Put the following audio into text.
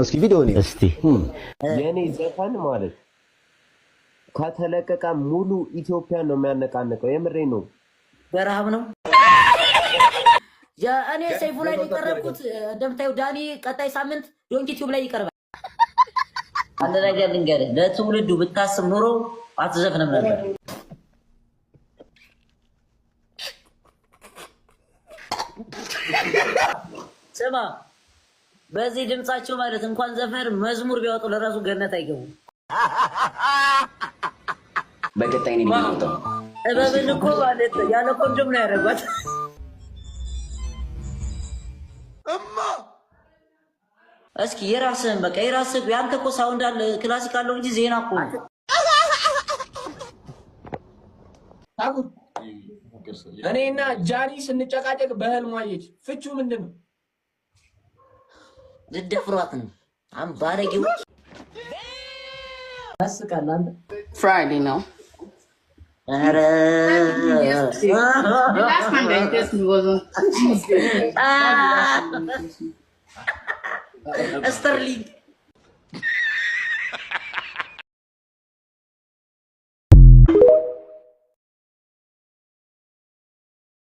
እስኪ ቪዲዮ ነው እስቲ የኔ ዘፈን ማለት ከተለቀቀ ሙሉ ኢትዮጵያ ነው የሚያነቃነቀው። የምሬ ነው። በረሃብ ነው እኔ ሰይፉ ላይ የቀረብኩት። እንደምታዩ ዳኒ ቀጣይ ሳምንት ዶንኪ ቲዩብ ላይ ይቀርባል። አንድ ነገር ልንገርህ፣ ለትውልዱ ብታስብ ኖሮ አትዘፍንም ነበር። ስማ፣ በዚህ ድምጻቸው ማለት እንኳን ዘፈር መዝሙር ቢያወጡ ለራሱ ገነት አይገቡም። በቀጣይ ነው የሚወጣው። እበብን እኮ ማለት ያለ ኮንዶም ነው ያደረጓት። እስኪ የራስህን በቃ የራስህ ያንተ እኮ ሳውንድ አለ ክላሲክ አለው እንጂ ዜና እኮ እኔና ጃኒ ስንጨቃጨቅ በህልሟ አየች። ፍቹ ምንድን ነው? ልደፍሯት ነው አምባረጊው ያስቃል። አንተ ፍራይዴ ነው ስተርሊንግ